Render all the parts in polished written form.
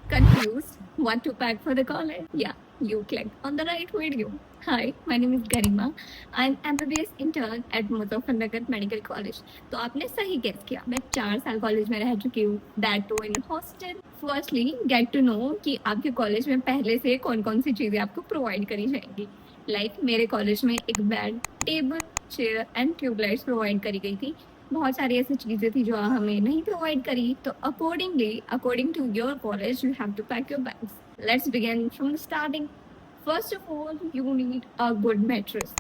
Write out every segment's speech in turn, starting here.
Confused? Want to pack for the college? Yeah, you clicked on the right video. Hi, my name is Garima. I'm MBBS intern at Muzaffarnagar medical college. तो आपने सही guess किया, मैं 4 साल college में रह चुकी हूँ, that too in hostel. Firstly get to know कि आपके कॉलेज में पहले से कौन कौन सी चीजें आपको प्रोवाइड करी जाएंगी. लाइक मेरे कॉलेज में एक bed, table, chair and tubelights provide करी गई थी. बहुत सारी ऐसी चीजें थी जो हमें नहीं प्रोवाइड करी. तो according to your college you have to pack your bags. Let's begin from starting. First of all you need a good mattress.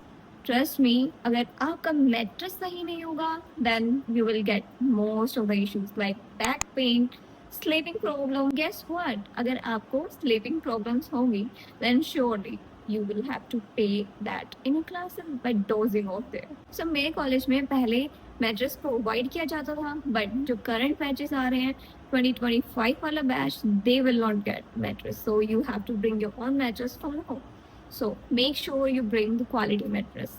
Trust me, अगर आपका मैट्रेस सही नहीं होगा then you will get most of the issues like back pain, sleeping problem. Guess what, अगर आपको sleeping problems होंगी then surely you will have to pay that in your classes by dozing off there. So मेरे college में पहले mattress provide किया जाता था, but जो करंट बैचेस आ रहे हैं 2025 वाला batch, they will not get mattress, so you have to bring your own mattress from home. So make sure you bring the quality mattress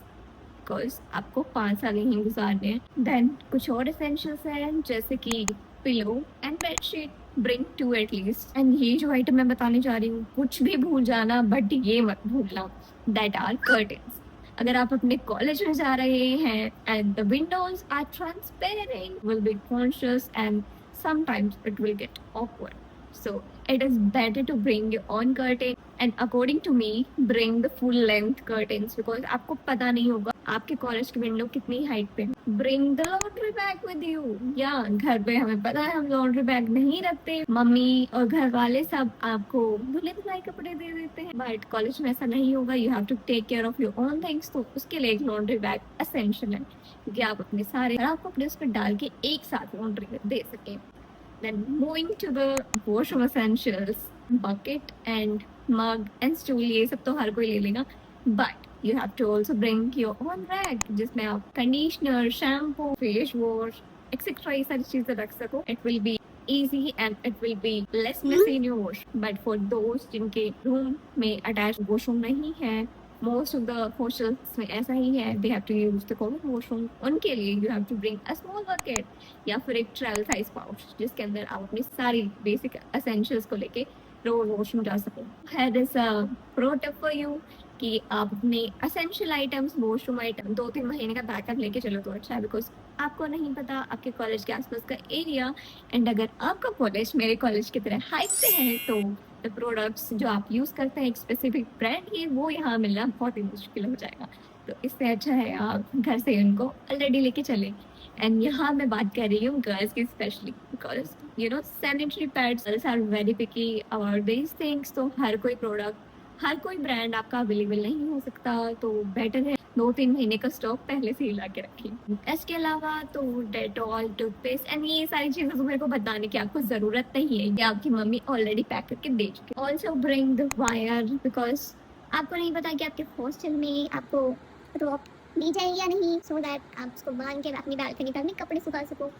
because आपको 5 साल यहीं गुजारने हैं. देन कुछ और एसेंशियल्स हैं जैसे कि pillow and bedsheet. Bring 2 at least. And ये जो आइटम मैं बताने जा रही हूँ कुछ भी भूल जाना, बट ये मत भूलना, दैट आर कर्टेन्स. अगर आप अपने कॉलेज में जा रहे हैं and the windows are transparent, will be conscious and sometimes it will get awkward. So it is better to bring your own curtain, and according to me bring the full length curtains because आपको पता नहीं होगा आपके college की window कितनी height पे. Bring the laundry bag with you. या घर पे हमें पता है हम laundry bag नहीं रखते, मम्मी और घर वाले सब आपको धुले धुलाई कपड़े दे देते हैं, बट कॉलेज में ऐसा नहीं होगा. You have to take care of your own things. तो उसके लिए एक laundry bag essential है क्योंकि आप अपने सारे खराब कपड़े उस पर डाल के एक साथ laundry दे सकें. Then moving to the washroom essentials, bucket and mug and stool, ये सब तो हर कोई ले लेगा, but you have to also bring your own rag जिसमें आप conditioner, shampoo, face wash etcetera ये सारी चीजें रख सको. It will be easy and it will be less messy in your wash. But for those जिनके रूम में attached washroom नहीं है, most of the hostels में ऐसा ही है, they have to use the common washroom. उनके लिए you have to bring a small bucket या फिर एक travel size pouch जिसके अंदर आप अपनी सारी basic essentials को लेके रोज वॉशरूम जा सको. Here is a pro tip for you कि आप अपने essential items, वॉशरूम आइटम 2-3 महीने का बैकअप लेके चलो तो अच्छा है, बिकॉज आपको नहीं पता आपके कॉलेज के आसपास का एरिया. एंड अगर आपका कॉलेज मेरे कॉलेज की तरह हाइट पे है तो द प्रोडक्ट्स जो आप यूज़ करते हैं एक स्पेसिफिक ब्रांड की, वो यहाँ मिलना बहुत ही मुश्किल हो जाएगा. तो इससे अच्छा है आप घर से उनको ऑलरेडी लेके चले. एंड यहाँ मैं बात कर रही हूँ गर्ल्स की specially, because you know sanitary pads are very picky about these things. तो हर कोई प्रोडक्ट, हर कोई ब्रांड आपका अवेलेबल नहीं हो सकता, तो बेटर है 2-3 महीने का स्टॉक पहले से ही ला के रखें. इसके अलावा तो डेटॉल, टूथपेस्ट एंड ये सारी चीजें तो मेरे को बताने की आपको जरूरत नहीं है, ये आपकी मम्मी ऑलरेडी पैक करके दे चुकी. Also bring the wire because आपको नहीं पता कि आपके हॉस्टल में आपको रोप दी जाएगी या नहीं, सो दैट आप उसको बांध के अपनी बालकनी पर अपने कपड़े सुखा सको.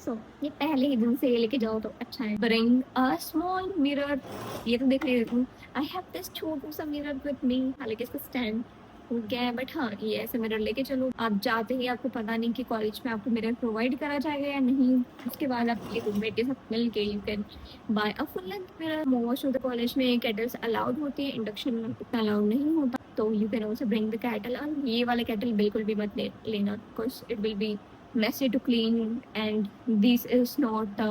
सो ये पहले ही दिन से लेके जाओ तो अच्छा है. Bring a small mirror. ये तो देख रही हूँ, आई हैव दिस छोटू सा मिरर विद मी. हालांकि इसका स्टैंड हो गया है, बट हाँ ये ऐसे मिरर लेके चलो. आप जाते ही आपको पता नहीं कि कॉलेज में आपको मिरर प्रोवाइड करा जाएगा या नहीं. उसके बाद आप ये रूममेट के साथ मिल के you can buy a full length mirror. Most of the college में केटल्स अलाउड होती है, इंडक्शन इतना अलाउड नहीं होता, तो you can also bring the kettle. ये वाला केटल बिल्कुल भी मत लेना because it will be messy to clean and this is not the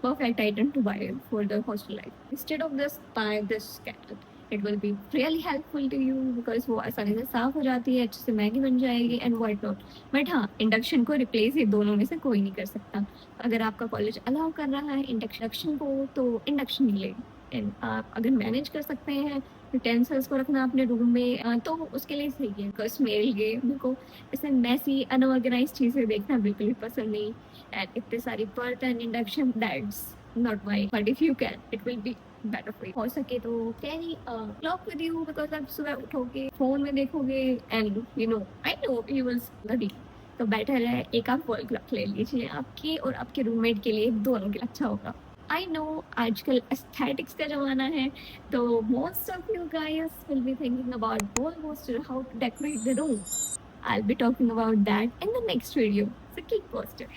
perfect item to buy for the hostel life. Instead of this, buy this kettle. It will be really helpful to you because वो आसानी से साफ हो जाती है, अच्छे से Maggi बन जाएगी एंड व्हाट नॉट. बट हाँ, इंडक्शन को रिप्लेस ये दोनों में से कोई नहीं कर सकता. अगर आपका कॉलेज अलाउ कर रहा है इंडक्शन को तो इंडक्शन ही ले. एंड आप अगर मैनेज कर सकते हैं यूटेंसिल्स को रखना अपने रूम में तो उसके लिए सही है. बिकॉज मेरे लिए मेरे को ऐसे मैसी अनऑर्गेनाइज चीज़ें देखना बिल्कुल भी पसंद नहीं. एंड इतने सारी बर्तन, induction, that's not my. But if you can it will be better for you. हो सके तो carry clock with you because आप सुबह उठोगे, फोन में देखोगे and you know I know you will study. तो बेटर है एक आप वॉल क्लॉक ले लीजिए, आपके और आपके रूममेट के लिए दोनों के लिए अच्छा होगा. आई नो आजकल एस्थेटिक्स का जमाना है, तो most of you guys will be thinking about wall poster, how to decorate the room. I'll be talking about that in the next video. So keep posted.